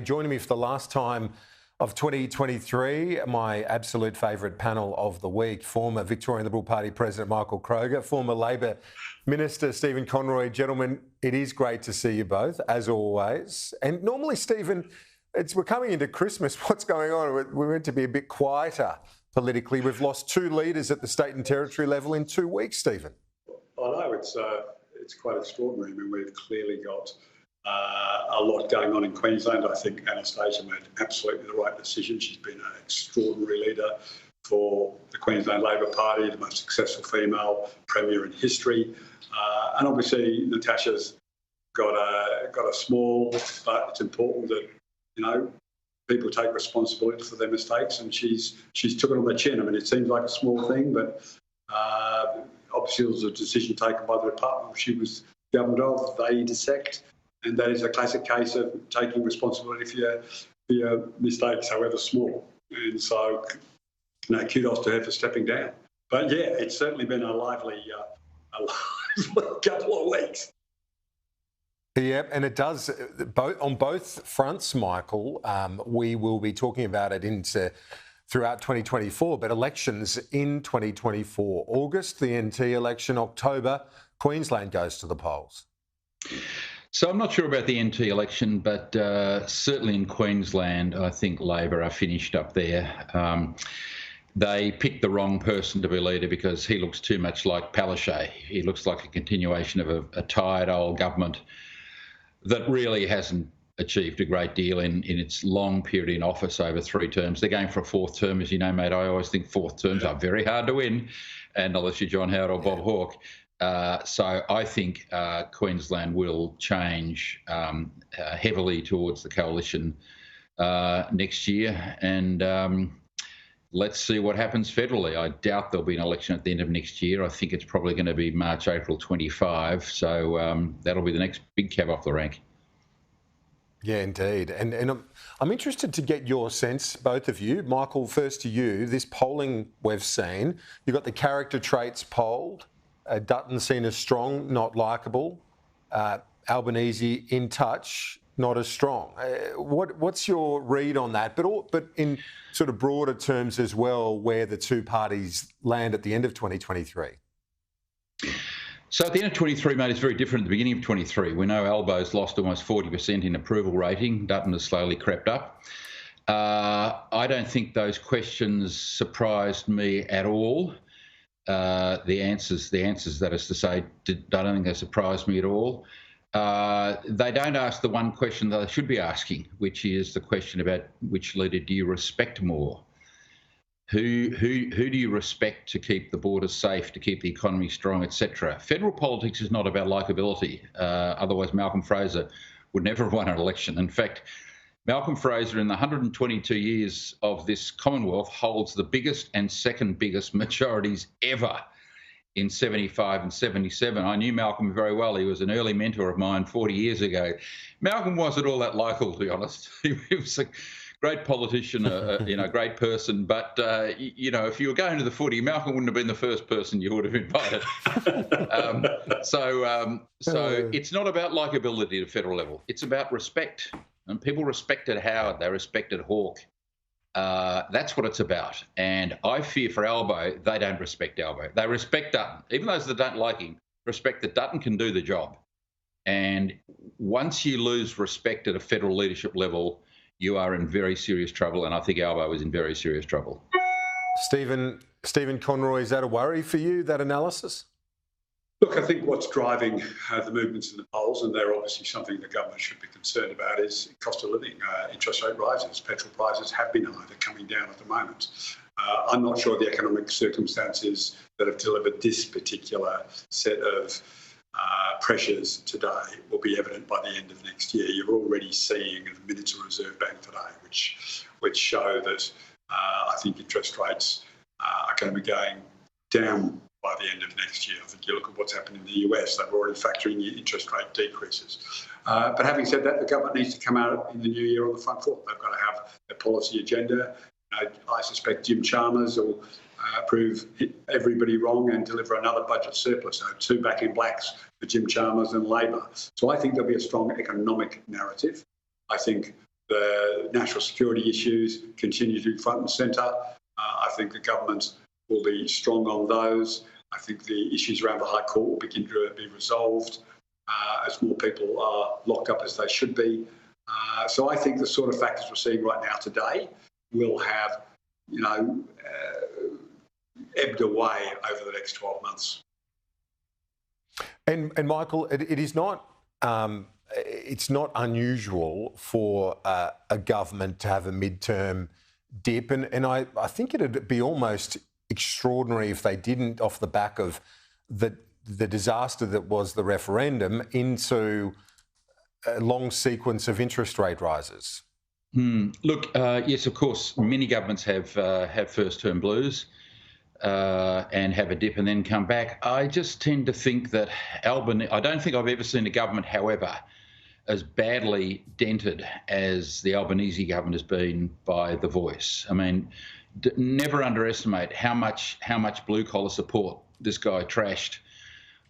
Joining me for the last time of 2023, my absolute favourite panel of the week, former Victorian Liberal Party President Michael Kroger, former Labor Minister Stephen Conroy. Gentlemen, it is great to see you both, as always. And normally, Stephen, we're coming into Christmas. What's going on? We're meant to be a bit quieter politically. We've lost two leaders at the state and territory level in 2 weeks, Stephen. I know, it's quite extraordinary. I mean, we've clearly got a lot going on in Queensland. I think Anastasia made absolutely the right decision. She's been an extraordinary leader for the Queensland Labor Party, the most successful female premier in history. And obviously, Natasha's got a small, but it's important that, people take responsibility for their mistakes, and she's took it on the chin. I mean, it seems like a small thing, but obviously it was a decision taken by the department she was governed of. They dissect. And that is a classic case of taking responsibility for your mistakes, however small. And so, kudos to her for stepping down. But yeah, it's certainly been a lively couple of weeks. Yeah, and it does on both fronts, Michael. We will be talking about it throughout 2024, but elections in 2024. August, the NT election. October, Queensland goes to the polls. So I'm not sure about the NT election, but certainly in Queensland, I think Labor are finished up there. They picked the wrong person to be leader because he looks too much like Palaszczuk. He looks like a continuation of a tired old government that really hasn't achieved a great deal in its long period in office over 3 terms. They're going for a 4th term, as you know, mate. I always think 4th terms are very hard to win, and unless you're John Howard or Bob Hawke. So I think Queensland will change heavily towards the coalition next year, and let's see what happens federally. I doubt there'll be an election at the end of next year. I think it's probably going to be March, April 25, so that'll be the next big cab off the rank. Yeah, indeed. And I'm interested to get your sense, both of you. Michael, first to you. This polling we've seen, you've got the character traits polled. Dutton seen as strong, not likeable. Albanese in touch, not as strong. What's your read on that? But in sort of broader terms as well, where the two parties land at the end of 2023. So at the end of 23, mate, it's very different at the beginning of 23. We know Albo's lost almost 40% in approval rating. Dutton has slowly crept up. I don't think those questions surprised me at all. The answers, that is to say, I don't think they surprised me at all. They don't ask the one question that they should be asking, which is the question about which leader do you respect more? Who do you respect to keep the borders safe, to keep the economy strong, etc.? Federal politics is not about likeability. Otherwise, Malcolm Fraser would never have won an election. In fact, Malcolm Fraser, in the 122 years of this Commonwealth, holds the biggest and second biggest majorities ever in 75 and 77. I knew Malcolm very well. He was an early mentor of mine 40 years ago. Malcolm wasn't all that likeable, to be honest. He was a great politician, great person. But, if you were going to the footy, Malcolm wouldn't have been the first person you would have invited. So it's not about likeability at a federal level. It's about respect. And people respected Howard, they respected Hawke. That's what it's about. And I fear for Albo, they don't respect Albo. They respect Dutton. Even those that don't like him, respect that Dutton can do the job. And once you lose respect at a federal leadership level, you are in very serious trouble. And I think Albo is in very serious trouble. Stephen Conroy, is that a worry for you, that analysis? Look, I think what's driving the movements in the polls, and they're obviously something the government should be concerned about, is cost of living, interest rate rises. Petrol prices have been high, they're coming down at the moment. I'm not sure the economic circumstances that have delivered this particular set of pressures today will be evident by the end of next year. You're already seeing the minutes of Reserve Bank today, which show that I think interest rates are going to be going down by the end of next year. I think you look at what's happened in the US, they're already factoring in interest rate decreases. But having said that, the government needs to come out in the new year on the front foot. They've got to have a policy agenda. I suspect Jim Chalmers will prove everybody wrong and deliver another budget surplus. So 2 back in blacks for Jim Chalmers and Labor. So I think there'll be a strong economic narrative. I think The national security issues continue to be front and centre. I think the government will be strong on those. I think the issues around the High Court will begin to be resolved as more people are locked up as they should be. So I think the sort of factors we're seeing right now today will have, ebbed away over the next 12 months. And Michael, it is not. It's not unusual for a government to have a midterm dip, and I think it'd be almost extraordinary if they didn't, off the back of the disaster that was the referendum, into a long sequence of interest rate rises. Look, yes, of course, many governments have first-term blues and have a dip and then come back. I just tend to think that I don't think I've ever seen a government, however, as badly dented as the Albanese government has been by the Voice. I mean, never underestimate how much blue-collar support this guy trashed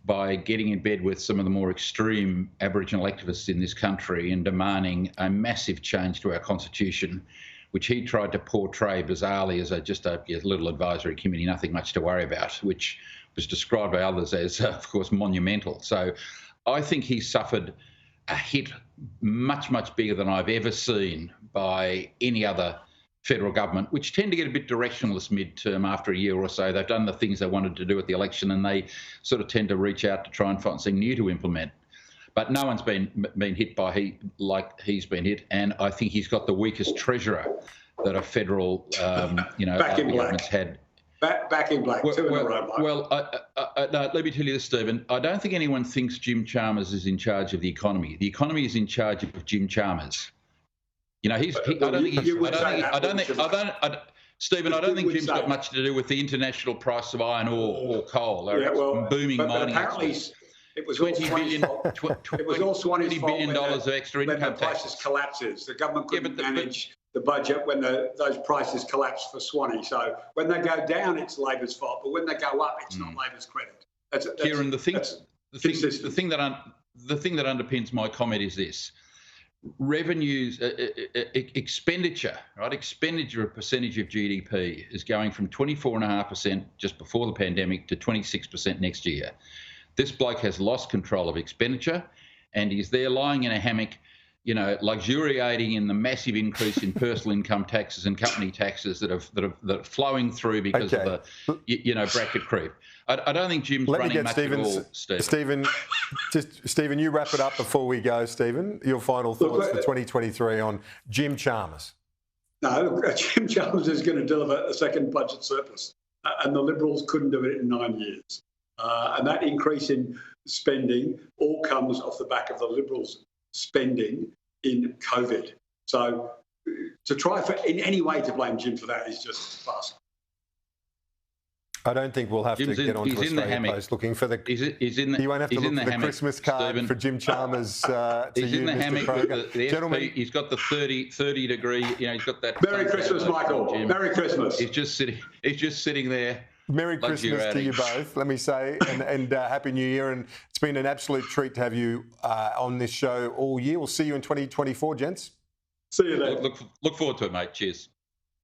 by getting in bed with some of the more extreme Aboriginal activists in this country and demanding a massive change to our constitution, which he tried to portray bizarrely as just a little advisory committee, nothing much to worry about, which was described by others as, of course, monumental. So I think he suffered a hit much, much bigger than I've ever seen by any other federal government, which tend to get a bit directionless midterm after a year or so. They've done the things they wanted to do at the election, and they sort of tend to reach out to try and find something new to implement. But no one's been hit like he's been hit, and I think he's got the weakest treasurer that a federal, government's had. Back in black. No, let me tell you this, Stephen. I don't think anyone thinks Jim Chalmers is in charge of the economy. The economy is in charge of Jim Chalmers. You know, Stephen, I don't think Jim's got much to do with the international price of iron ore or coal or booming mining. Apparently, it was $20 billion of extra income tax. When the prices collapses, the government couldn't manage the budget when those prices collapse for Swanee. So when they go down, it's Labor's fault, but when they go up, it's not Labor's credit. Kieran, the thing that underpins my comment is this: revenues, expenditure, right? Expenditure, a percentage of GDP, is going from 24.5% just before the pandemic to 26% next year. This bloke has lost control of expenditure, and he's there lying in a hammock, luxuriating in the massive increase in personal income taxes and company taxes that are flowing through because of the bracket creep. I don't think Jim's running much at all, Stephen. Stephen, you wrap it up before we go, Stephen. Your final thoughts for 2023 on Jim Chalmers. No, Jim Chalmers is going to deliver a second budget surplus, and the Liberals couldn't do it in 9 years. And that increase in spending all comes off the back of the Liberals' spending in COVID. So to try in any way to blame Jim for that is just farce. I don't think we'll have to get onto Australia Post looking for the. You won't have to look for the Christmas card, Stephen, for Jim Chalmers to he's you, in the Mr. hammock Kroger. the Gentlemen, FP, he's got the 30 degree. He's got that. Merry Christmas, Michael. Merry Christmas. He's just sitting there. Merry Christmas to you both, let me say, and Happy New Year. And it's been an absolute treat to have you on this show all year. We'll see you in 2024, gents. See you then. Look forward to it, mate. Cheers.